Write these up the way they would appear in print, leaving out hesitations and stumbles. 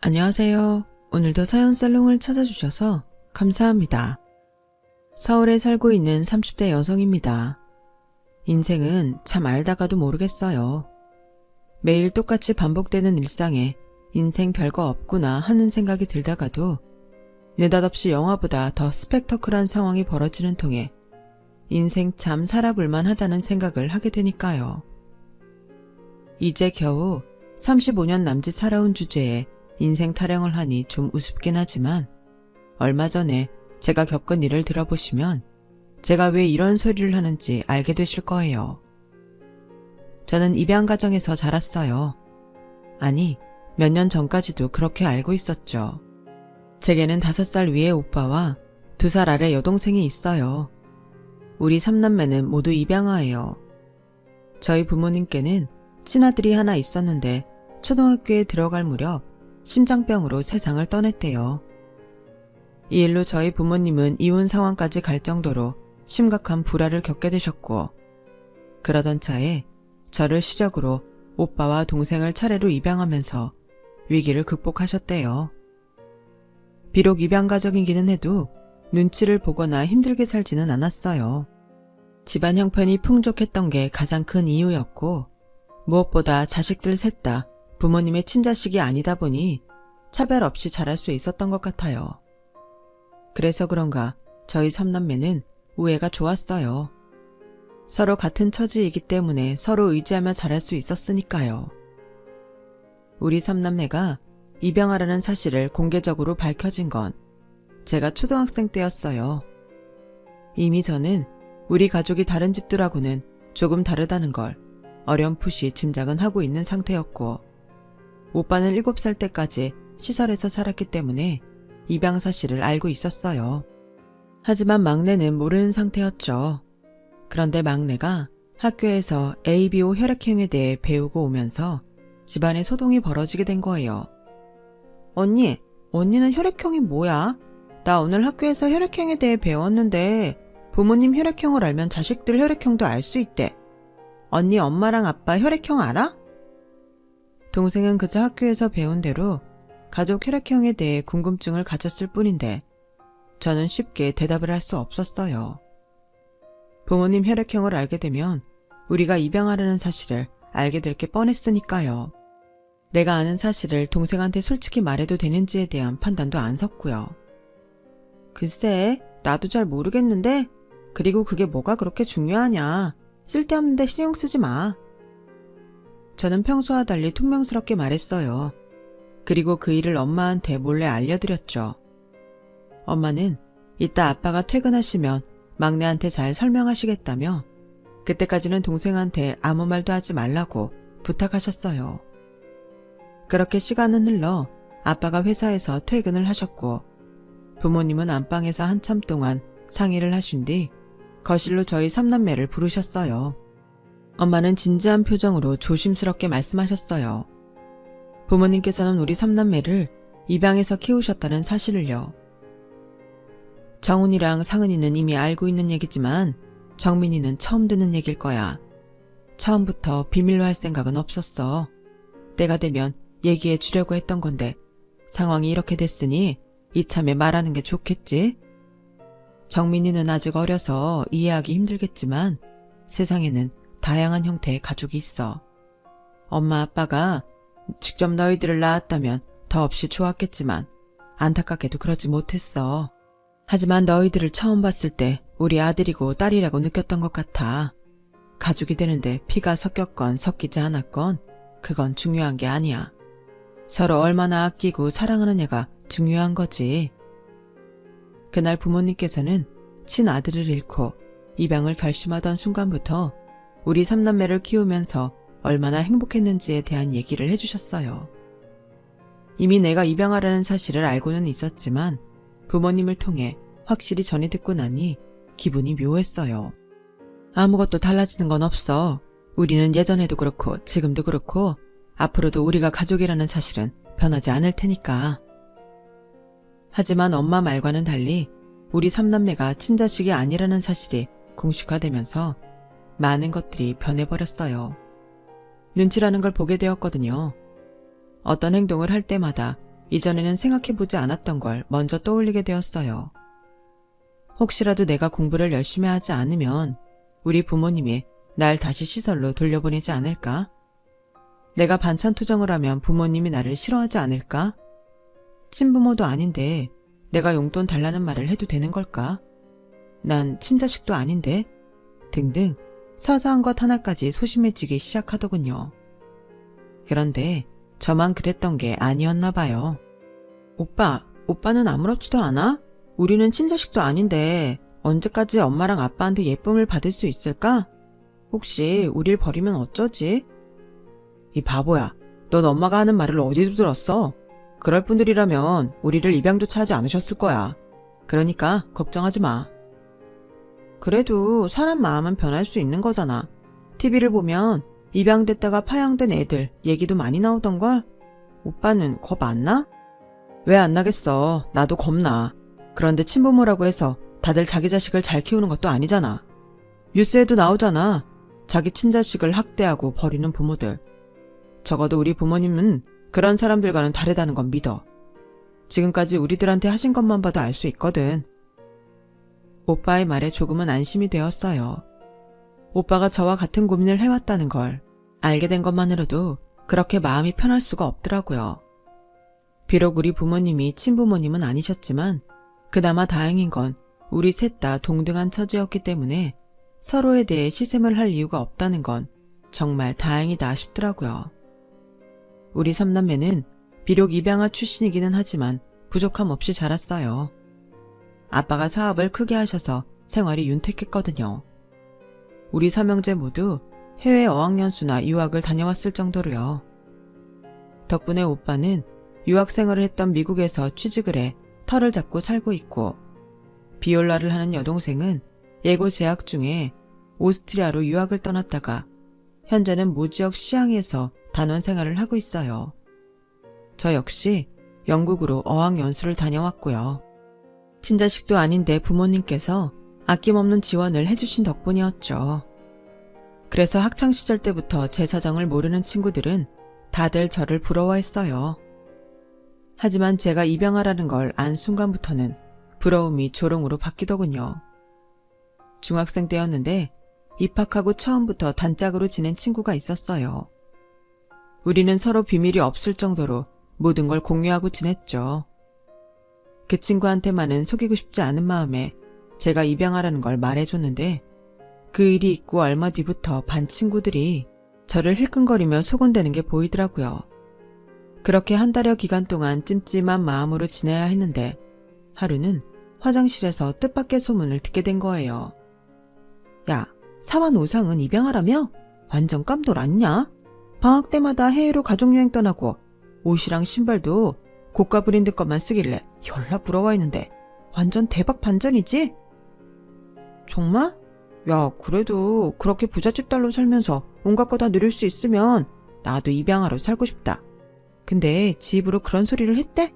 안녕하세요. 오늘도 사연살롱을 찾아주셔서 감사합니다. 서울에 살고 있는 30대 여성입니다. 인생은 참 알다가도 모르겠어요. 매일 똑같이 반복되는 일상에 인생 별거 없구나 하는 생각이 들다가도 느닷없이 영화보다 더 스펙터클한 상황이 벌어지는 통에 인생 참 살아볼만 하다는 생각을 하게 되니까요. 이제 겨우 35년 남짓 살아온 주제에 인생 타령을 하니 좀 우습긴 하지만 얼마 전에 제가 겪은 일을 들어보시면 제가 왜 이런 소리를 하는지 알게 되실 거예요. 저는 입양 가정에서 자랐어요. 아니, 몇 년 전까지도 그렇게 알고 있었죠. 제게는 5살 위의 오빠와 2살 아래 여동생이 있어요. 우리 3남매는 모두 입양아예요. 저희 부모님께는 친아들이 하나 있었는데 초등학교에 들어갈 무렵 심장병으로 세상을 떠났대요. 이 일로 저희 부모님은 이혼 상황까지 갈 정도로 심각한 불화를 겪게 되셨고, 그러던 차에 저를 시작으로 오빠와 동생을 차례로 입양하면서 위기를 극복하셨대요. 비록 입양 가정이기는 해도 눈치를 보거나 힘들게 살지는 않았어요. 집안 형편이 풍족했던 게 가장 큰 이유였고, 무엇보다 자식들 셋 다 부모님의 친자식이 아니다 보니 차별 없이 자랄 수 있었던 것 같아요. 그래서 그런가 저희 3남매는 우애가 좋았어요. 서로 같은 처지이기 때문에 서로 의지하며 자랄 수 있었으니까요. 우리 3남매가 입양하라는 사실을 공개적으로 밝혀진 건 제가 초등학생 때였어요. 이미 저는 우리 가족이 다른 집들하고는 조금 다르다는 걸 어렴풋이 짐작은 하고 있는 상태였고, 오빠는 7살 때까지 시설에서 살았기 때문에 입양 사실을 알고 있었어요. 하지만 막내는 모르는 상태였죠. 그런데 막내가 학교에서 ABO 혈액형에 대해 배우고 오면서 집안에 소동이 벌어지게 된 거예요. 언니는 혈액형이 뭐야? 나 오늘 학교에서 혈액형에 대해 배웠는데 부모님 혈액형을 알면 자식들 혈액형도 알 수 있대. 언니 엄마랑 아빠 혈액형 알아? 동생은 그저 학교에서 배운 대로 가족 혈액형에 대해 궁금증을 가졌을 뿐인데 저는 쉽게 대답을 할 수 없었어요. 부모님 혈액형을 알게 되면 우리가 입양하려는 사실을 알게 될 게 뻔했으니까요. 내가 아는 사실을 동생한테 솔직히 말해도 되는지에 대한 판단도 안 섰고요. 글쎄, 나도 잘 모르겠는데, 그리고 그게 뭐가 그렇게 중요하냐. 쓸데없는데 신경 쓰지 마. 저는 평소와 달리 퉁명스럽게 말했어요. 그리고 그 일을 엄마한테 몰래 알려드렸죠. 엄마는 이따 아빠가 퇴근하시면 막내한테 잘 설명하시겠다며 그때까지는 동생한테 아무 말도 하지 말라고 부탁하셨어요. 그렇게 시간은 흘러 아빠가 회사에서 퇴근을 하셨고, 부모님은 안방에서 한참 동안 상의를 하신 뒤 거실로 저희 3남매를 부르셨어요. 엄마는 진지한 표정으로 조심스럽게 말씀하셨어요. 부모님께서는 우리 3남매를 입양해서 키우셨다는 사실을요. 정훈이랑 상은이는 이미 알고 있는 얘기지만 정민이는 처음 듣는 얘길 거야. 처음부터 비밀로 할 생각은 없었어. 때가 되면 얘기해 주려고 했던 건데 상황이 이렇게 됐으니 이참에 말하는 게 좋겠지? 정민이는 아직 어려서 이해하기 힘들겠지만 세상에는 다양한 형태의 가족이 있어. 엄마 아빠가 직접 너희들을 낳았다면 더없이 좋았겠지만 안타깝게도 그러지 못했어. 하지만 너희들을 처음 봤을 때 우리 아들이고 딸이라고 느꼈던 것 같아. 가족이 되는데 피가 섞였건 섞이지 않았건 그건 중요한 게 아니야. 서로 얼마나 아끼고 사랑하느냐가 중요한 거지. 그날 부모님께서는 친아들을 잃고 입양을 결심하던 순간부터 우리 3남매를 키우면서 얼마나 행복했는지에 대한 얘기를 해주셨어요. 이미 내가 입양하라는 사실을 알고는 있었지만 부모님을 통해 확실히 전해 듣고 나니 기분이 묘했어요. 아무것도 달라지는 건 없어. 우리는 예전에도 그렇고 지금도 그렇고 앞으로도 우리가 가족이라는 사실은 변하지 않을 테니까. 하지만 엄마 말과는 달리 우리 3남매가 친자식이 아니라는 사실이 공식화되면서 많은 것들이 변해버렸어요. 눈치라는 걸 보게 되었거든요. 어떤 행동을 할 때마다 이전에는 생각해보지 않았던 걸 먼저 떠올리게 되었어요. 혹시라도 내가 공부를 열심히 하지 않으면 우리 부모님이 날 다시 시설로 돌려보내지 않을까? 내가 반찬 투정을 하면 부모님이 나를 싫어하지 않을까? 친부모도 아닌데 내가 용돈 달라는 말을 해도 되는 걸까? 난 친자식도 아닌데? 등등 사소한 것 하나까지 소심해지기 시작하더군요. 그런데 저만 그랬던 게 아니었나 봐요. 오빠는 아무렇지도 않아? 우리는 친자식도 아닌데 언제까지 엄마랑 아빠한테 예쁨을 받을 수 있을까? 혹시 우릴 버리면 어쩌지? 이 바보야, 넌 엄마가 하는 말을 어디서 들었어? 그럴 분들이라면 우리를 입양조차 하지 않으셨을 거야. 그러니까 걱정하지 마. 그래도 사람 마음은 변할 수 있는 거잖아. TV를 보면 입양됐다가 파양된 애들 얘기도 많이 나오던걸? 오빠는 겁 안 나? 왜 안 나겠어. 나도 겁나. 그런데 친부모라고 해서 다들 자기 자식을 잘 키우는 것도 아니잖아. 뉴스에도 나오잖아. 자기 친자식을 학대하고 버리는 부모들. 적어도 우리 부모님은 그런 사람들과는 다르다는 건 믿어. 지금까지 우리들한테 하신 것만 봐도 알 수 있거든. 오빠의 말에 조금은 안심이 되었어요. 오빠가 저와 같은 고민을 해왔다는 걸 알게 된 것만으로도 그렇게 마음이 편할 수가 없더라고요. 비록 우리 부모님이 친부모님은 아니셨지만 그나마 다행인 건 우리 셋 다 동등한 처지였기 때문에 서로에 대해 시샘을 할 이유가 없다는 건 정말 다행이다 싶더라고요. 우리 삼남매는 비록 입양아 출신이기는 하지만 부족함 없이 자랐어요. 아빠가 사업을 크게 하셔서 생활이 윤택했거든요. 우리 삼형제 모두 해외 어학연수나 유학을 다녀왔을 정도로요. 덕분에 오빠는 유학 생활을 했던 미국에서 취직을 해 터를 잡고 살고 있고, 비올라를 하는 여동생은 예고 재학 중에 오스트리아로 유학을 떠났다가 현재는 무지역 시향에서 단원 생활을 하고 있어요. 저 역시 영국으로 어학연수를 다녀왔고요. 친자식도 아닌데 부모님께서 아낌없는 지원을 해주신 덕분이었죠. 그래서 학창시절 때부터 제 사정을 모르는 친구들은 다들 저를 부러워했어요. 하지만 제가 입양하라는 걸 안 순간부터는 부러움이 조롱으로 바뀌더군요. 중학생 때였는데 입학하고 처음부터 단짝으로 지낸 친구가 있었어요. 우리는 서로 비밀이 없을 정도로 모든 걸 공유하고 지냈죠. 그 친구한테만은 속이고 싶지 않은 마음에 제가 입양하라는 걸 말해줬는데, 그 일이 있고 얼마 뒤부터 반 친구들이 저를 힐끔거리며 소곤대는 게 보이더라고요. 그렇게 한 달여 기간 동안 찜찜한 마음으로 지내야 했는데 하루는 화장실에서 뜻밖의 소문을 듣게 된 거예요. 야, 사완 오상은 입양하라며? 완전 깜돌 않냐? 방학 때마다 해외로 가족여행 떠나고 옷이랑 신발도 고가 브랜드 것만 쓰길래 열나 부러워했는데 완전 대박 반전이지? 정말? 야, 그래도 그렇게 부잣집 딸로 살면서 온갖 거 다 누릴 수 있으면 나도 입양하러 살고 싶다. 근데 지입으로 그런 소리를 했대?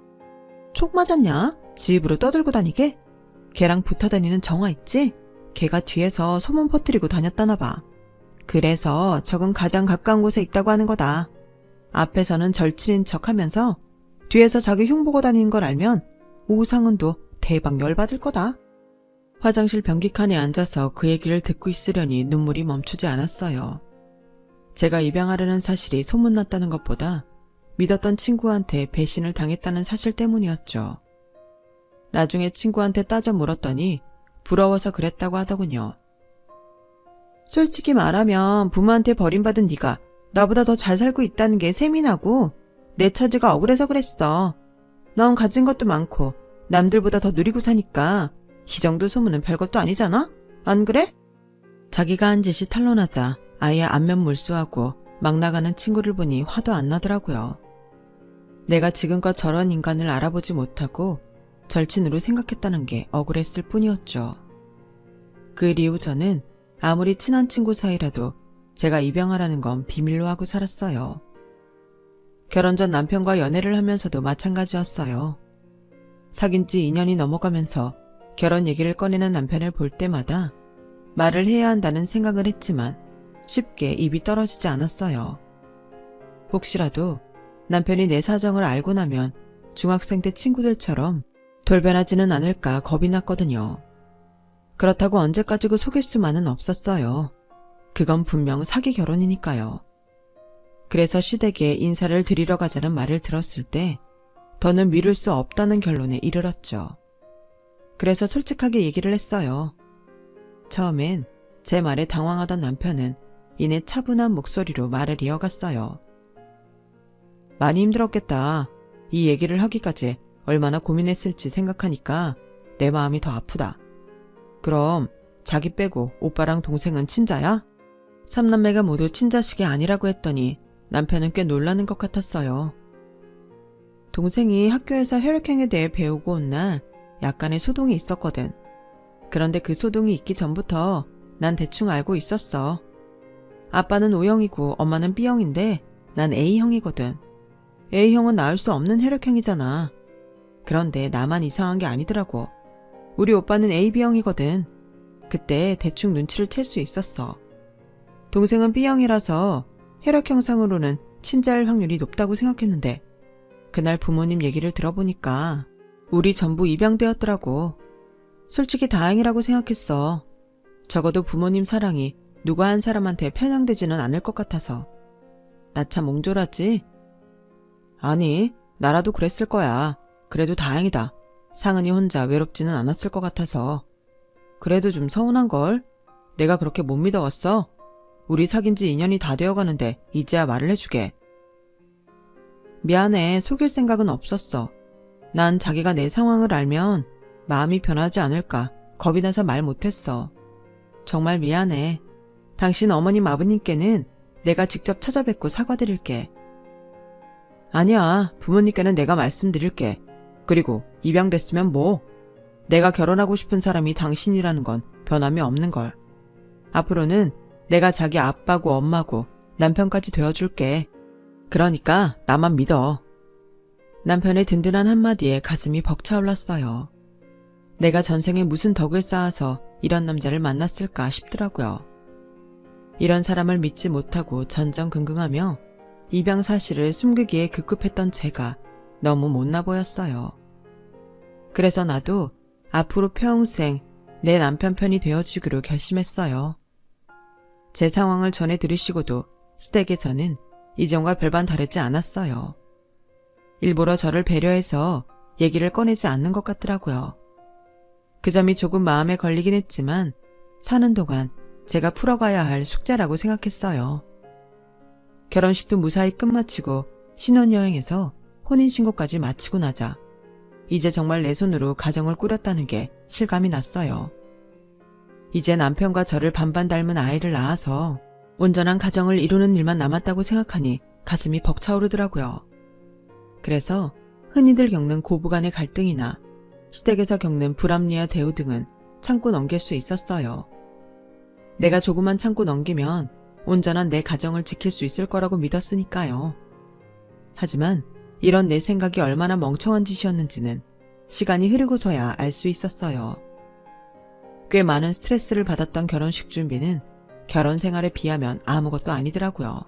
촉 맞았냐? 지입으로 떠들고 다니게? 걔랑 붙어 다니는 정아 있지? 걔가 뒤에서 소문 퍼뜨리고 다녔다나 봐. 그래서 적은 가장 가까운 곳에 있다고 하는 거다. 앞에서는 절친인 척하면서 뒤에서 자기 흉보고 다니는 걸 알면 오상은도 대박 열받을 거다. 화장실 변기칸에 앉아서 그 얘기를 듣고 있으려니 눈물이 멈추지 않았어요. 제가 입양하려는 사실이 소문났다는 것보다 믿었던 친구한테 배신을 당했다는 사실 때문이었죠. 나중에 친구한테 따져 물었더니 부러워서 그랬다고 하더군요. 솔직히 말하면 부모한테 버림받은 네가 나보다 더 잘 살고 있다는 게 셈이 나고 내 처지가 억울해서 그랬어. 넌 가진 것도 많고 남들보다 더 누리고 사니까 이 정도 소문은 별것도 아니잖아? 안 그래? 자기가 한 짓이 탄로나자 아예 안면 몰수하고 막 나가는 친구를 보니 화도 안 나더라고요. 내가 지금껏 저런 인간을 알아보지 못하고 절친으로 생각했다는 게 억울했을 뿐이었죠. 그 이후 저는 아무리 친한 친구 사이라도 제가 입양하라는 건 비밀로 하고 살았어요. 결혼 전 남편과 연애를 하면서도 마찬가지였어요. 사귄 지 2년이 넘어가면서 결혼 얘기를 꺼내는 남편을 볼 때마다 말을 해야 한다는 생각을 했지만 쉽게 입이 떨어지지 않았어요. 혹시라도 남편이 내 사정을 알고 나면 중학생 때 친구들처럼 돌변하지는 않을까 겁이 났거든요. 그렇다고 언제까지고 속일 수만은 없었어요. 그건 분명 사기 결혼이니까요. 그래서 시댁에 인사를 드리러 가자는 말을 들었을 때 더는 미룰 수 없다는 결론에 이르렀죠. 그래서 솔직하게 얘기를 했어요. 처음엔 제 말에 당황하던 남편은 이내 차분한 목소리로 말을 이어갔어요. 많이 힘들었겠다. 이 얘기를 하기까지 얼마나 고민했을지 생각하니까 내 마음이 더 아프다. 그럼 자기 빼고 오빠랑 동생은 친자야? 삼남매가 모두 친자식이 아니라고 했더니 남편은 꽤 놀라는 것 같았어요. 동생이 학교에서 혈액형에 대해 배우고 온 날 약간의 소동이 있었거든. 그런데 그 소동이 있기 전부터 난 대충 알고 있었어. 아빠는 O형이고 엄마는 B형인데 난 A형이거든. A형은 낳을 수 없는 혈액형이잖아. 그런데 나만 이상한 게 아니더라고. 우리 오빠는 AB형이거든. 그때 대충 눈치를 챌 수 있었어. 동생은 B형이라서 혈액형상으로는 친자일 확률이 높다고 생각했는데 그날 부모님 얘기를 들어보니까 우리 전부 입양되었더라고. 솔직히 다행이라고 생각했어. 적어도 부모님 사랑이 누구 한 사람한테 편향되지는 않을 것 같아서. 나 참 옹졸하지? 아니, 나라도 그랬을 거야. 그래도 다행이다. 상은이 혼자 외롭지는 않았을 것 같아서. 그래도 좀 서운한걸? 내가 그렇게 못 믿어왔어? 우리 사귄 지 2년이 다 되어가는데 이제야 말을 해주게. 미안해. 속일 생각은 없었어. 난 자기가 내 상황을 알면 마음이 변하지 않을까 겁이 나서 말 못했어. 정말 미안해. 당신 어머님 아버님께는 내가 직접 찾아뵙고 사과드릴게. 아니야. 부모님께는 내가 말씀드릴게. 그리고 입양됐으면 뭐. 내가 결혼하고 싶은 사람이 당신이라는 건 변함이 없는걸. 앞으로는 내가 자기 아빠고 엄마고 남편까지 되어줄게. 그러니까 나만 믿어. 남편의 든든한 한마디에 가슴이 벅차올랐어요. 내가 전생에 무슨 덕을 쌓아서 이런 남자를 만났을까 싶더라고요. 이런 사람을 믿지 못하고 전전긍긍하며 입양 사실을 숨기기에 급급했던 제가 너무 못나 보였어요. 그래서 나도 앞으로 평생 내 남편 편이 되어주기로 결심했어요. 제 상황을 전해 들으시고도 시댁에서는 이전과 별반 다르지 않았어요. 일부러 저를 배려해서 얘기를 꺼내지 않는 것 같더라고요. 그 점이 조금 마음에 걸리긴 했지만 사는 동안 제가 풀어가야 할 숙제라고 생각했어요. 결혼식도 무사히 끝마치고 신혼여행에서 혼인신고까지 마치고 나자 이제 정말 내 손으로 가정을 꾸렸다는 게 실감이 났어요. 이제 남편과 저를 반반 닮은 아이를 낳아서 온전한 가정을 이루는 일만 남았다고 생각하니 가슴이 벅차오르더라고요. 그래서 흔히들 겪는 고부간의 갈등이나 시댁에서 겪는 불합리와 대우 등은 참고 넘길 수 있었어요. 내가 조금만 참고 넘기면 온전한 내 가정을 지킬 수 있을 거라고 믿었으니까요. 하지만 이런 내 생각이 얼마나 멍청한 짓이었는지는 시간이 흐르고서야 알 수 있었어요. 꽤 많은 스트레스를 받았던 결혼식 준비는 결혼 생활에 비하면 아무것도 아니더라고요.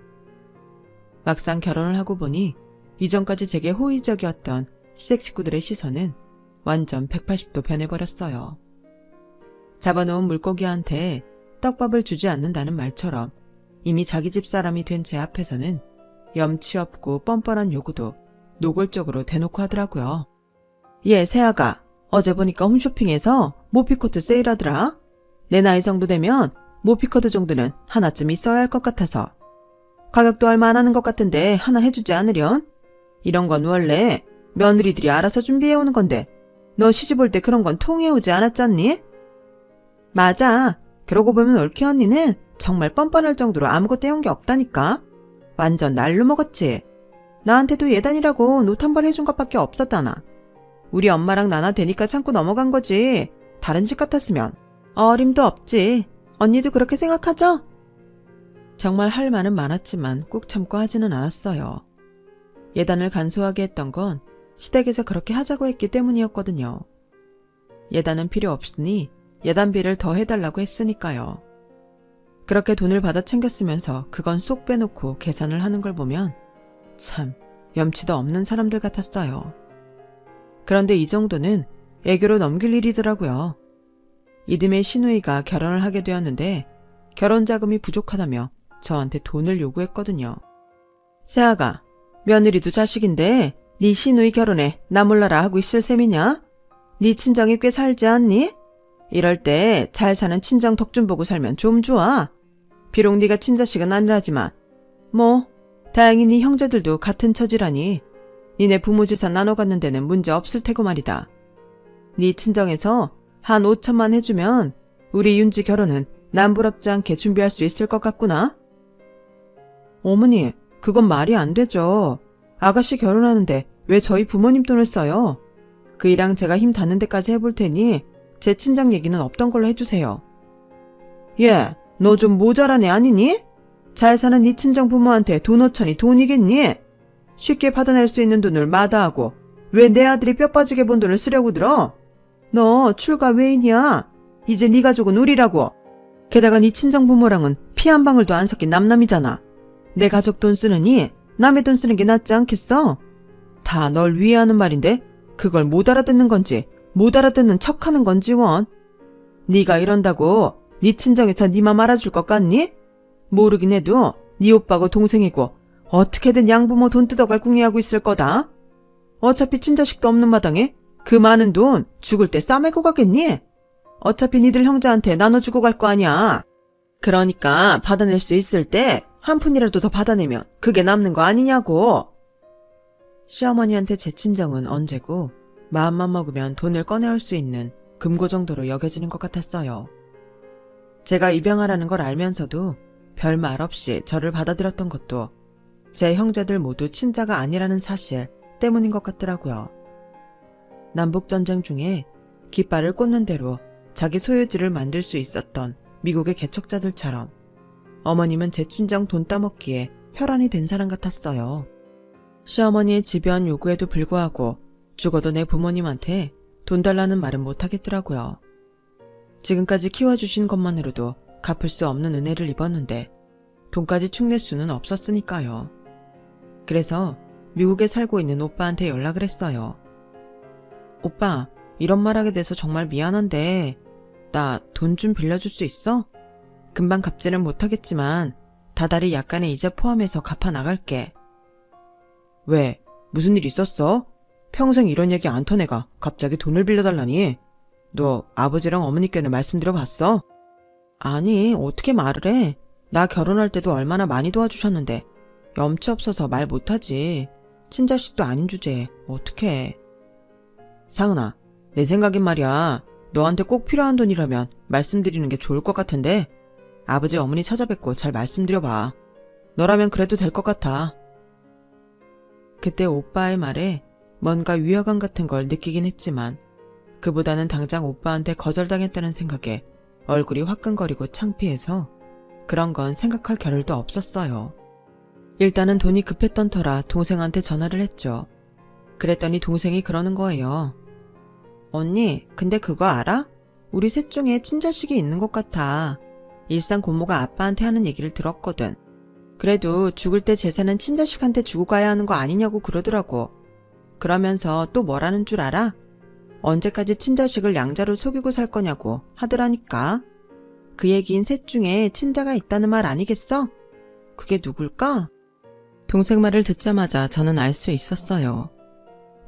막상 결혼을 하고 보니 이전까지 제게 호의적이었던 시댁 식구들의 시선은 완전 180도 변해버렸어요. 잡아놓은 물고기한테 떡밥을 주지 않는다는 말처럼 이미 자기 집 사람이 된 제 앞에서는 염치 없고 뻔뻔한 요구도 노골적으로 대놓고 하더라고요. 얘 세아가 어제 보니까 홈쇼핑에서 모피코트 세일하더라. 내 나이 정도 되면 모피코트 정도는 하나쯤 있어야 할 것 같아서. 가격도 얼마 안 하는 것 같은데 하나 해주지 않으련? 이런 건 원래 며느리들이 알아서 준비해오는 건데 너 시집 올 때 그런 건 통해오지 않았잖니? 맞아. 그러고 보면 올케 언니는 정말 뻔뻔할 정도로 아무것도 해온 게 없다니까. 완전 날로 먹었지. 나한테도 예단이라고 노트 한 번 해준 것밖에 없었다나. 우리 엄마랑 나나 되니까 참고 넘어간 거지. 다른 집 같았으면 어림도 없지. 언니도 그렇게 생각하죠? 정말 할 말은 많았지만 꾹 참고 하지는 않았어요. 예단을 간소하게 했던 건 시댁에서 그렇게 하자고 했기 때문이었거든요. 예단은 필요 없으니 예단비를 더 해달라고 했으니까요. 그렇게 돈을 받아 챙겼으면서 그건 쏙 빼놓고 계산을 하는 걸 보면 참 염치도 없는 사람들 같았어요. 그런데 이 정도는 애교로 넘길 일이더라고요. 이듬해 시누이가 결혼을 하게 되었는데 결혼 자금이 부족하다며 저한테 돈을 요구했거든요. 새아가, 며느리도 자식인데 네 시누이 결혼에 나 몰라라 하고 있을 셈이냐? 네 친정이 꽤 살지 않니? 이럴 때 잘 사는 친정 덕 좀 보고 살면 좀 좋아. 비록 네가 친자식은 아니라지만 뭐 다행히 네 형제들도 같은 처지라니 니네 부모 재산 나눠 갖는 데는 문제 없을 테고 말이다. 네 친정에서 한 5천만 해주면 우리 윤지 결혼은 남부럽지 않게 준비할 수 있을 것 같구나. 어머니, 그건 말이 안 되죠. 아가씨 결혼하는데 왜 저희 부모님 돈을 써요? 그이랑 제가 힘 닿는 데까지 해볼 테니 제 친정 얘기는 없던 걸로 해주세요. 예, 너 좀 모자란 애 아니니? 잘 사는 네 친정 부모한테 돈 5천이 돈이겠니? 쉽게 받아낼 수 있는 돈을 마다하고 왜 내 아들이 뼈 빠지게 본 돈을 쓰려고 들어? 너 출가 외인이야. 이제 네 가족은 우리라고. 게다가 네 친정 부모랑은 피 한 방울도 안 섞인 남남이잖아. 내 가족 돈 쓰느니 남의 돈 쓰는 게 낫지 않겠어? 다 널 위해 하는 말인데 그걸 못 알아듣는 건지 못 알아듣는 척하는 건지 원. 네가 이런다고 네 친정에서 네 맘 알아줄 것 같니? 모르긴 해도 네 오빠고 동생이고 어떻게든 양부모 돈 뜯어갈 궁리하고 있을 거다. 어차피 친자식도 없는 마당에 그 많은 돈 죽을 때 싸매고 가겠니? 어차피 니들 형제한테 나눠주고 갈 거 아니야. 그러니까 받아낼 수 있을 때 한 푼이라도 더 받아내면 그게 남는 거 아니냐고. 시어머니한테 제 친정은 언제고 마음만 먹으면 돈을 꺼내올 수 있는 금고 정도로 여겨지는 것 같았어요. 제가 입양하라는 걸 알면서도 별말 없이 저를 받아들였던 것도 제 형제들 모두 친자가 아니라는 사실 때문인 것 같더라고요. 남북전쟁 중에 깃발을 꽂는 대로 자기 소유지를 만들 수 있었던 미국의 개척자들처럼 어머님은 제 친정 돈 따먹기에 혈안이 된 사람 같았어요. 시어머니의 집요한 요구에도 불구하고 죽어도 내 부모님한테 돈 달라는 말은 못하겠더라고요. 지금까지 키워주신 것만으로도 갚을 수 없는 은혜를 입었는데 돈까지 축낼 수는 없었으니까요. 그래서 미국에 살고 있는 오빠한테 연락을 했어요. 오빠, 이런 말하게 돼서 정말 미안한데 나 돈 좀 빌려줄 수 있어? 금방 갚지는 못하겠지만 다달이 약간의 이자 포함해서 갚아 나갈게. 왜? 무슨 일 있었어? 평생 이런 얘기 안 터내가 갑자기 돈을 빌려달라니. 너 아버지랑 어머니께는 말씀드려봤어? 아니, 어떻게 말을 해. 나 결혼할 때도 얼마나 많이 도와주셨는데 염치 없어서 말 못하지. 친자식도 아닌 주제에 어떡해. 상은아, 내 생각엔 말이야. 너한테 꼭 필요한 돈이라면 말씀드리는 게 좋을 것 같은데 아버지 어머니 찾아뵙고 잘 말씀드려봐. 너라면 그래도 될 것 같아. 그때 오빠의 말에 뭔가 위화감 같은 걸 느끼긴 했지만 그보다는 당장 오빠한테 거절당했다는 생각에 얼굴이 화끈거리고 창피해서 그런 건 생각할 겨를도 없었어요. 일단은 돈이 급했던 터라 동생한테 전화를 했죠. 그랬더니 동생이 그러는 거예요. 언니, 근데 그거 알아? 우리 셋 중에 친자식이 있는 것 같아. 일상 고모가 아빠한테 하는 얘기를 들었거든. 그래도 죽을 때 재산은 친자식한테 주고 가야 하는 거 아니냐고 그러더라고. 그러면서 또 뭐라는 줄 알아? 언제까지 친자식을 양자로 속이고 살 거냐고 하더라니까. 그 얘기인 셋 중에 친자가 있다는 말 아니겠어? 그게 누굴까? 동생 말을 듣자마자 저는 알 수 있었어요.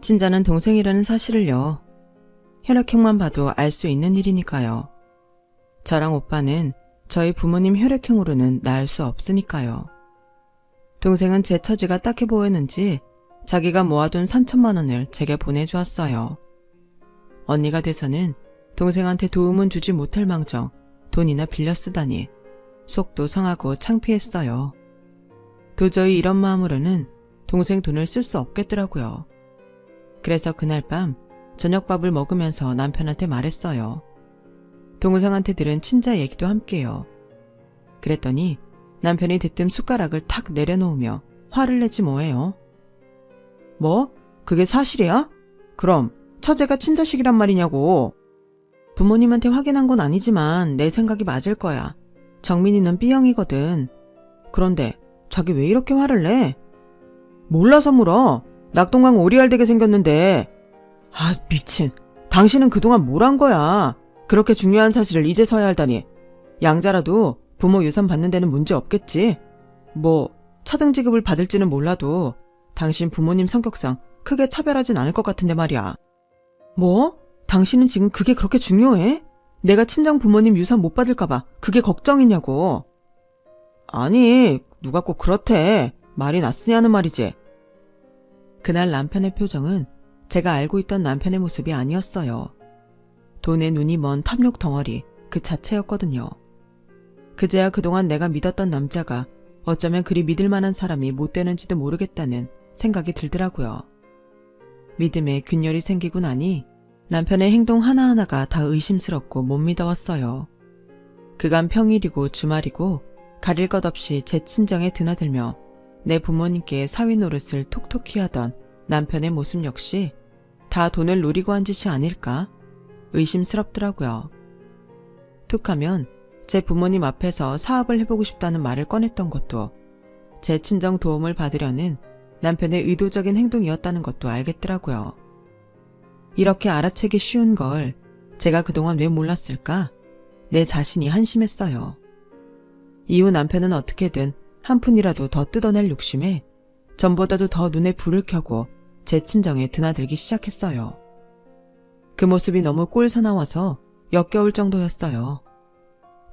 친자는 동생이라는 사실을요. 혈액형만 봐도 알 수 있는 일이니까요. 저랑 오빠는 저희 부모님 혈액형으로는 낳을 수 없으니까요. 동생은 제 처지가 딱해 보였는지 자기가 모아둔 3천만 원을 제게 보내주었어요. 언니가 돼서는 동생한테 도움은 주지 못할 망정 돈이나 빌려 쓰다니 속도 상하고 창피했어요. 도저히 이런 마음으로는 동생 돈을 쓸 수 없겠더라고요. 그래서 그날 밤 저녁밥을 먹으면서 남편한테 말했어요. 동생한테 들은 친자 얘기도 함께요. 그랬더니 남편이 대뜸 숟가락을 탁 내려놓으며 화를 내지 뭐예요. 뭐? 그게 사실이야? 그럼 처제가 친자식이란 말이냐고. 부모님한테 확인한 건 아니지만 내 생각이 맞을 거야. 정민이는 B형이거든. 그런데 자기 왜 이렇게 화를 내? 몰라서 물어. 낙동강 오리알 되게 생겼는데. 아, 미친. 당신은 그동안 뭘 한 거야? 그렇게 중요한 사실을 이제서야 알다니. 양자라도 부모 유산 받는 데는 문제 없겠지? 뭐 차등 지급을 받을지는 몰라도 당신 부모님 성격상 크게 차별하진 않을 것 같은데 말이야. 뭐? 당신은 지금 그게 그렇게 중요해? 내가 친정 부모님 유산 못 받을까봐 그게 걱정이냐고. 아니, 누가 꼭 그렇대. 말이 낫으냐는 말이지. 그날 남편의 표정은 제가 알고 있던 남편의 모습이 아니었어요. 돈에 눈이 먼 탐욕 덩어리 그 자체였거든요. 그제야 그동안 내가 믿었던 남자가 어쩌면 그리 믿을 만한 사람이 못 되는지도 모르겠다는 생각이 들더라고요. 믿음에 균열이 생기고 나니 남편의 행동 하나하나가 다 의심스럽고 못 믿어왔어요. 그간 평일이고 주말이고 가릴 것 없이 제 친정에 드나들며 내 부모님께 사위 노릇을 톡톡히 하던 남편의 모습 역시 다 돈을 노리고 한 짓이 아닐까 의심스럽더라고요. 툭하면 제 부모님 앞에서 사업을 해보고 싶다는 말을 꺼냈던 것도 제 친정 도움을 받으려는 남편의 의도적인 행동이었다는 것도 알겠더라고요. 이렇게 알아채기 쉬운 걸 제가 그동안 왜 몰랐을까? 내 자신이 한심했어요. 이후 남편은 어떻게든 한 푼이라도 더 뜯어낼 욕심에 전보다도 더 눈에 불을 켜고 제 친정에 드나들기 시작했어요. 그 모습이 너무 꼴사나워서 역겨울 정도였어요.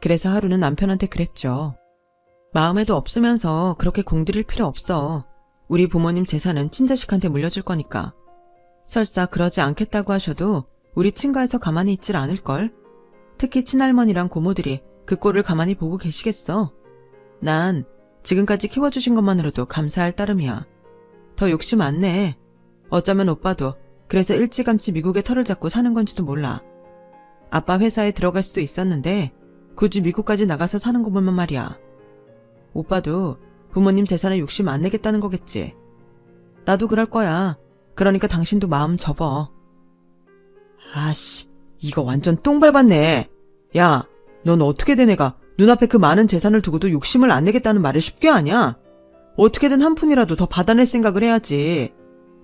그래서 하루는 남편한테 그랬죠. 마음에도 없으면서 그렇게 공들일 필요 없어. 우리 부모님 재산은 친자식한테 물려줄 거니까. 설사 그러지 않겠다고 하셔도 우리 친가에서 가만히 있질 않을걸? 특히 친할머니랑 고모들이 그 꼴을 가만히 보고 계시겠어. 난 지금까지 키워주신 것만으로도 감사할 따름이야. 더 욕심 안 내. 어쩌면 오빠도 그래서 일찌감치 미국에 터를 잡고 사는 건지도 몰라. 아빠 회사에 들어갈 수도 있었는데 굳이 미국까지 나가서 사는 거 보면 말이야. 오빠도 부모님 재산에 욕심 안 내겠다는 거겠지. 나도 그럴 거야. 그러니까 당신도 마음 접어. 아씨, 이거 완전 똥 밟았네. 야, 넌 어떻게 된 애가 눈앞에 그 많은 재산을 두고도 욕심을 안 내겠다는 말을 쉽게 하냐? 어떻게든 한 푼이라도 더 받아낼 생각을 해야지.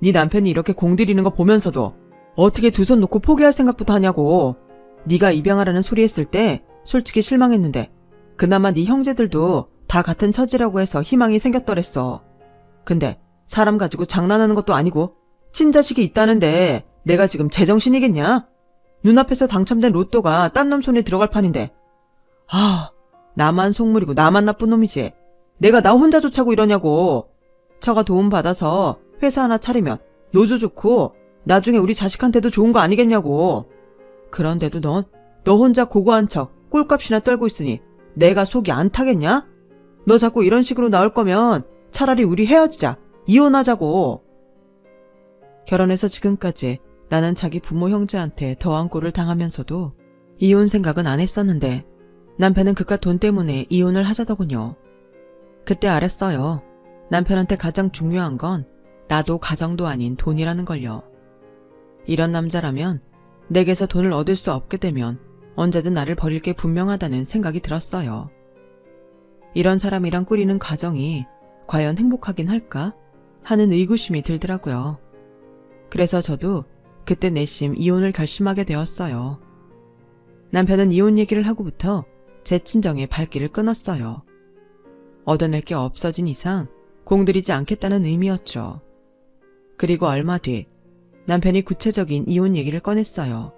네 남편이 이렇게 공들이는 거 보면서도 어떻게 두 손 놓고 포기할 생각부터 하냐고. 네가 입양하라는 소리 했을 때 솔직히 실망했는데 그나마 네 형제들도 다 같은 처지라고 해서 희망이 생겼더랬어. 근데 사람 가지고 장난하는 것도 아니고 친자식이 있다는데 내가 지금 제정신이겠냐? 눈앞에서 당첨된 로또가 딴 놈 손에 들어갈 판인데. 아, 나만 속물이고 나만 나쁜 놈이지. 내가 나 혼자 좋자고 이러냐고. 처가 도움 받아서 회사 하나 차리면 노조 좋고 나중에 우리 자식한테도 좋은 거 아니겠냐고. 그런데도 너 혼자 고고한 척 꼴값이나 떨고 있으니 내가 속이 안 타겠냐? 너 자꾸 이런 식으로 나올 거면 차라리 우리 헤어지자. 이혼하자고. 결혼해서 지금까지 나는 자기 부모 형제한테 더한 꼴을 당하면서도 이혼 생각은 안 했었는데 남편은 그깟 돈 때문에 이혼을 하자더군요. 그때 알았어요. 남편한테 가장 중요한 건 나도 가정도 아닌 돈이라는 걸요. 이런 남자라면 내게서 돈을 얻을 수 없게 되면 언제든 나를 버릴 게 분명하다는 생각이 들었어요. 이런 사람이랑 꾸리는 가정이 과연 행복하긴 할까 하는 의구심이 들더라고요. 그래서 저도 그때 내심 이혼을 결심하게 되었어요. 남편은 이혼 얘기를 하고부터 제 친정에 발길을 끊었어요. 얻어낼 게 없어진 이상 공들이지 않겠다는 의미였죠. 그리고 얼마 뒤 남편이 구체적인 이혼 얘기를 꺼냈어요.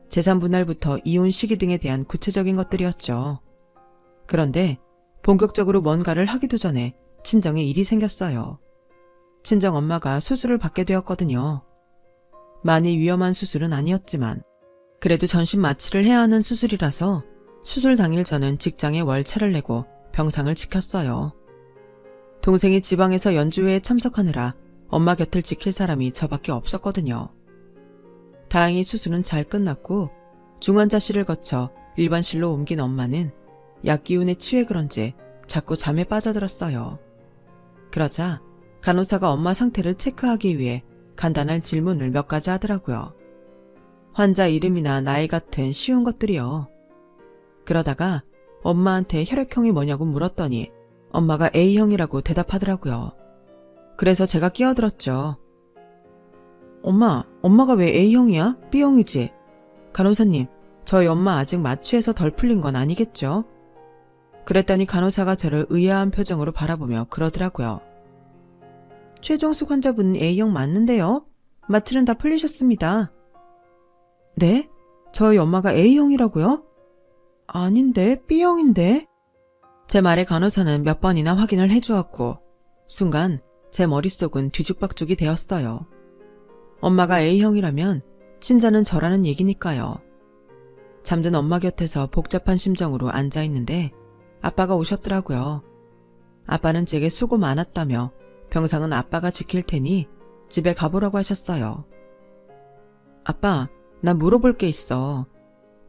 재산 분할부터 이혼 시기 등에 대한 구체적인 것들이었죠. 그런데 본격적으로 뭔가를 하기도 전에 친정에 일이 생겼어요. 친정 엄마가 수술을 받게 되었거든요. 많이 위험한 수술은 아니었지만 그래도 전신 마취를 해야 하는 수술이라서 수술 당일 저는 직장에 월차를 내고 병상을 지켰어요. 동생이 지방에서 연주회에 참석하느라 엄마 곁을 지킬 사람이 저밖에 없었거든요. 다행히 수술은 잘 끝났고 중환자실을 거쳐 일반실로 옮긴 엄마는 약 기운에 취해 그런지 자꾸 잠에 빠져들었어요. 그러자 간호사가 엄마 상태를 체크하기 위해 간단한 질문을 몇 가지 하더라고요. 환자 이름이나 나이 같은 쉬운 것들이요. 그러다가 엄마한테 혈액형이 뭐냐고 물었더니 엄마가 A형이라고 대답하더라고요. 그래서 제가 끼어들었죠. 엄마가 왜 A형이야? B형이지? 간호사님, 저희 엄마 아직 마취해서 덜 풀린 건 아니겠죠? 그랬더니 간호사가 저를 의아한 표정으로 바라보며 그러더라고요. 최종숙 환자분은 A형 맞는데요? 마취는 다 풀리셨습니다. 네? 저희 엄마가 A형이라고요? 아닌데, B형인데? 제 말에 간호사는 몇 번이나 확인을 해주었고 순간 제 머릿속은 뒤죽박죽이 되었어요. 엄마가 A형이라면 친자는 저라는 얘기니까요. 잠든 엄마 곁에서 복잡한 심정으로 앉아있는데 아빠가 오셨더라고요. 아빠는 제게 수고 많았다며 병상은 아빠가 지킬 테니 집에 가보라고 하셨어요. 아빠, 나 물어볼 게 있어.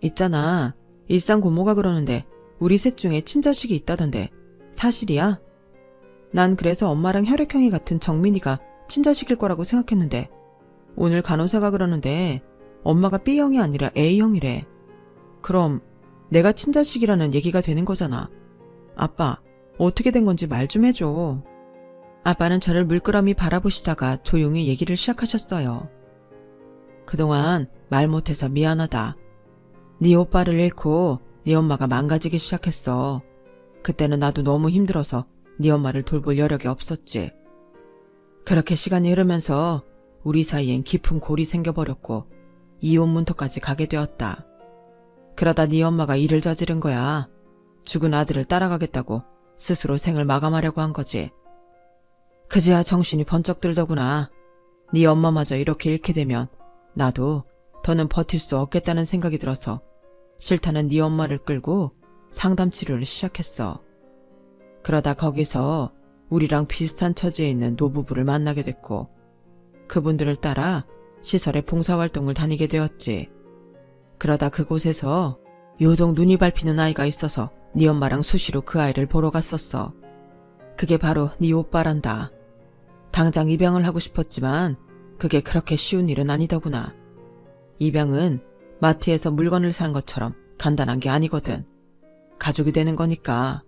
있잖아, 일상 고모가 그러는데 우리 셋 중에 친자식이 있다던데 사실이야? 난 그래서 엄마랑 혈액형이 같은 정민이가 친자식일 거라고 생각했는데 오늘 간호사가 그러는데 엄마가 B형이 아니라 A형이래. 그럼 내가 친자식이라는 얘기가 되는 거잖아. 아빠, 어떻게 된 건지 말 좀 해줘. 아빠는 저를 물끄러미 바라보시다가 조용히 얘기를 시작하셨어요. 그동안 말 못해서 미안하다. 네 오빠를 잃고 네 엄마가 망가지기 시작했어. 그때는 나도 너무 힘들어서 네 엄마를 돌볼 여력이 없었지. 그렇게 시간이 흐르면서 우리 사이엔 깊은 골이 생겨버렸고 이혼 문턱까지 가게 되었다. 그러다 네 엄마가 일을 저지른 거야. 죽은 아들을 따라가겠다고 스스로 생을 마감하려고 한 거지. 그제야 정신이 번쩍 들더구나. 네 엄마마저 이렇게 잃게 되면 나도 더는 버틸 수 없겠다는 생각이 들어서 싫다는 네 엄마를 끌고 상담 치료를 시작했어. 그러다 거기서 우리랑 비슷한 처지에 있는 노부부를 만나게 됐고 그분들을 따라 시설에 봉사활동을 다니게 되었지. 그러다 그곳에서 요동 눈이 밟히는 아이가 있어서 네 엄마랑 수시로 그 아이를 보러 갔었어. 그게 바로 네 오빠란다. 당장 입양을 하고 싶었지만 그게 그렇게 쉬운 일은 아니더구나. 입양은 마트에서 물건을 사는 것처럼 간단한 게 아니거든. 가족이 되는 거니까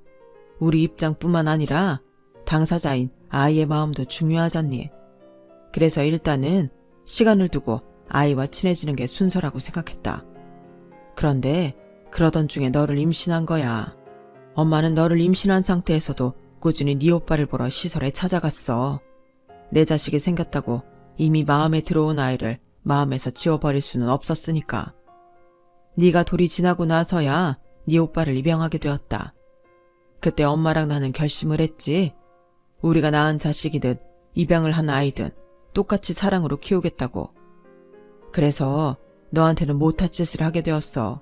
우리 입장뿐만 아니라 당사자인 아이의 마음도 중요하잖니. 그래서 일단은 시간을 두고 아이와 친해지는 게 순서라고 생각했다. 그런데 그러던 중에 너를 임신한 거야. 엄마는 너를 임신한 상태에서도 꾸준히 네 오빠를 보러 시설에 찾아갔어. 내 자식이 생겼다고 이미 마음에 들어온 아이를 마음에서 지워버릴 수는 없었으니까. 네가 돌이 지나고 나서야 네 오빠를 입양하게 되었다. 그때 엄마랑 나는 결심을 했지. 우리가 낳은 자식이든 입양을 한 아이든 똑같이 사랑으로 키우겠다고. 그래서 너한테는 못할 짓을 하게 되었어.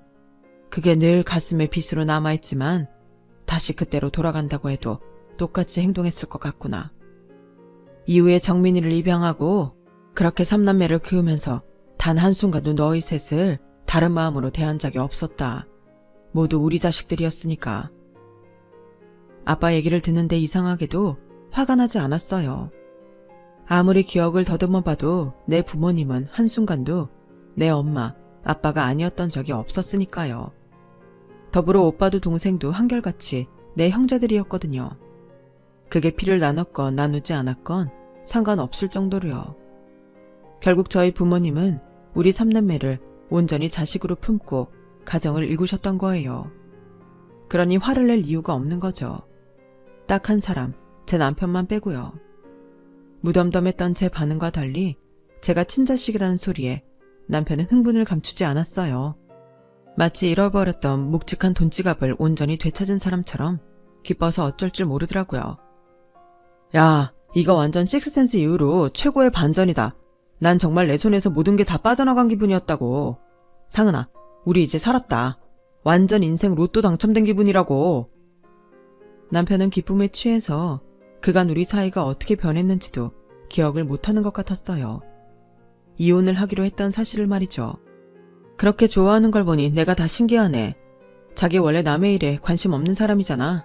그게 늘 가슴에 빗으로 남아있지만 다시 그때로 돌아간다고 해도 똑같이 행동했을 것 같구나. 이후에 정민이를 입양하고 그렇게 삼남매를 키우면서 단 한순간도 너희 셋을 다른 마음으로 대한 적이 없었다. 모두 우리 자식들이었으니까. 아빠 얘기를 듣는데 이상하게도 화가 나지 않았어요. 아무리 기억을 더듬어 봐도 내 부모님은 한순간도 내 엄마, 아빠가 아니었던 적이 없었으니까요. 더불어 오빠도 동생도 한결같이 내 형제들이었거든요. 그게 피를 나눴건 나누지 않았건 상관없을 정도로요. 결국 저희 부모님은 우리 삼남매를 온전히 자식으로 품고 가정을 이루셨던 거예요. 그러니 화를 낼 이유가 없는 거죠. 딱 한 사람, 제 남편만 빼고요. 무덤덤했던 제 반응과 달리 제가 친자식이라는 소리에 남편은 흥분을 감추지 않았어요. 마치 잃어버렸던 묵직한 돈지갑을 온전히 되찾은 사람처럼 기뻐서 어쩔 줄 모르더라고요. 야, 이거 완전 식스센스 이후로 최고의 반전이다. 난 정말 내 손에서 모든 게 다 빠져나간 기분이었다고. 상은아, 우리 이제 살았다. 완전 인생 로또 당첨된 기분이라고. 남편은 기쁨에 취해서 그간 우리 사이가 어떻게 변했는지도 기억을 못하는 것 같았어요. 이혼을 하기로 했던 사실을 말이죠. 그렇게 좋아하는 걸 보니 내가 다 신기하네. 자기 원래 남의 일에 관심 없는 사람이잖아.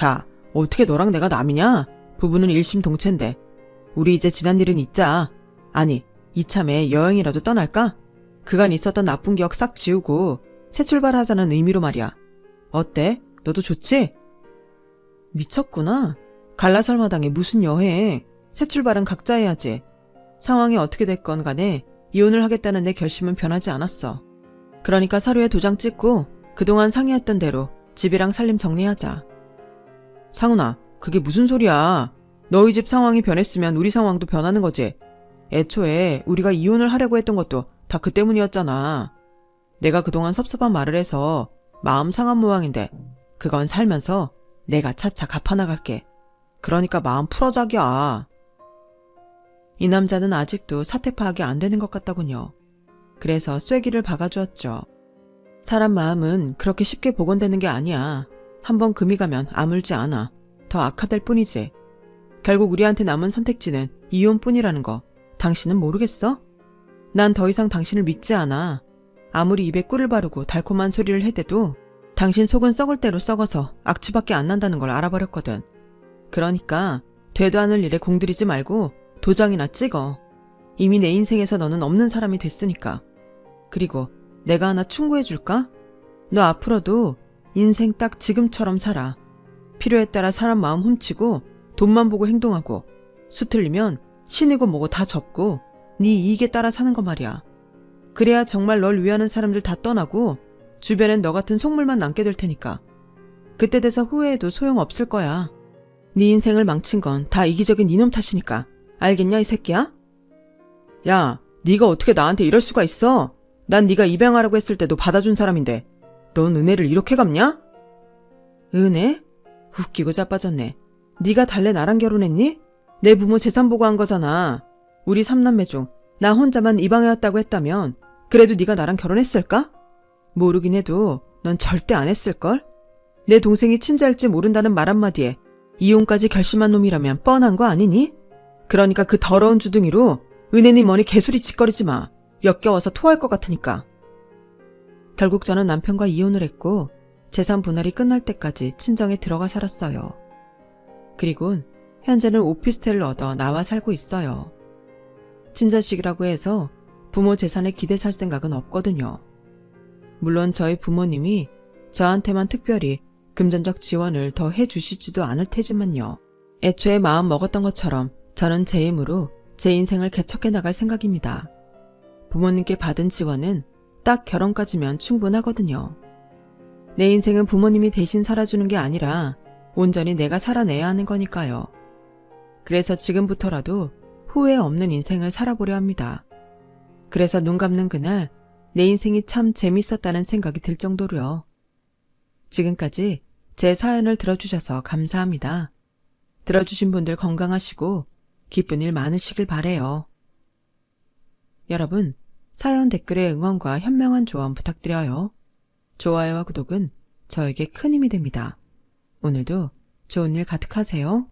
야, 어떻게 너랑 내가 남이냐? 부부는 일심동체인데. 우리 이제 지난 일은 잊자. 아니, 이참에 여행이라도 떠날까? 그간 있었던 나쁜 기억 싹 지우고 새 출발하자는 의미로 말이야. 어때? 너도 좋지? 미쳤구나. 갈라설마당에 무슨 여행. 새 출발은 각자 해야지. 상황이 어떻게 됐건 간에 이혼을 하겠다는 내 결심은 변하지 않았어. 그러니까 서류에 도장 찍고 그동안 상의했던 대로 집이랑 살림 정리하자. 상훈아, 그게 무슨 소리야. 너희 집 상황이 변했으면 우리 상황도 변하는 거지. 애초에 우리가 이혼을 하려고 했던 것도 다 그 때문이었잖아. 내가 그동안 섭섭한 말을 해서 마음 상한 모양인데 그건 살면서 내가 차차 갚아나갈게. 그러니까 마음 풀어 자기야. 이 남자는 아직도 사태 파악이 안 되는 것 같더군요. 그래서 쐐기를 박아주었죠. 사람 마음은 그렇게 쉽게 복원되는 게 아니야. 한번 금이 가면 아물지 않아. 더 악화될 뿐이지. 결국 우리한테 남은 선택지는 이혼뿐이라는 거 당신은 모르겠어? 난 더 이상 당신을 믿지 않아. 아무리 입에 꿀을 바르고 달콤한 소리를 해대도 당신 속은 썩을 대로 썩어서 악취밖에 안 난다는 걸 알아버렸거든. 그러니까 되도 않을 일에 공들이지 말고 도장이나 찍어. 이미 내 인생에서 너는 없는 사람이 됐으니까. 그리고 내가 하나 충고해줄까? 너 앞으로도 인생 딱 지금처럼 살아. 필요에 따라 사람 마음 훔치고 돈만 보고 행동하고 수틀리면 신이고 뭐고 다 접고 네 이익에 따라 사는 거 말이야. 그래야 정말 널 위하는 사람들 다 떠나고 주변엔 너 같은 속물만 남게 될 테니까. 그때 돼서 후회해도 소용없을 거야. 네 인생을 망친 건 다 이기적인 이놈 탓이니까. 알겠냐 이 새끼야? 야, 네가 어떻게 나한테 이럴 수가 있어? 난 네가 입양하라고 했을 때도 받아준 사람인데 넌 은혜를 이렇게 갚냐? 은혜? 웃기고 자빠졌네. 네가 달래 나랑 결혼했니? 내 부모 재산 보고 한 거잖아. 우리 3남매 중 나 혼자만 입양해왔다고 했다면 그래도 네가 나랑 결혼했을까? 모르긴 해도 넌 절대 안 했을걸? 내 동생이 친자일지 모른다는 말 한마디에 이혼까지 결심한 놈이라면 뻔한 거 아니니? 그러니까 그 더러운 주둥이로 은혜니 뭐니 개소리 짓거리지 마. 역겨워서 토할 것 같으니까. 결국 저는 남편과 이혼을 했고 재산 분할이 끝날 때까지 친정에 들어가 살았어요. 그리곤 현재는 오피스텔을 얻어 나와 살고 있어요. 친자식이라고 해서 부모 재산에 기대 살 생각은 없거든요. 물론 저희 부모님이 저한테만 특별히 금전적 지원을 더 해주시지도 않을 테지만요. 애초에 마음 먹었던 것처럼 저는 제 힘으로 제 인생을 개척해 나갈 생각입니다. 부모님께 받은 지원은 딱 결혼까지면 충분하거든요. 내 인생은 부모님이 대신 살아주는 게 아니라 온전히 내가 살아내야 하는 거니까요. 그래서 지금부터라도 후회 없는 인생을 살아보려 합니다. 그래서 눈 감는 그날 내 인생이 참 재밌었다는 생각이 들 정도로요. 지금까지 제 사연을 들어주셔서 감사합니다. 들어주신 분들 건강하시고 기쁜 일 많으시길 바래요. 여러분, 사연 댓글에 응원과 현명한 조언 부탁드려요. 좋아요와 구독은 저에게 큰 힘이 됩니다. 오늘도 좋은 일 가득하세요.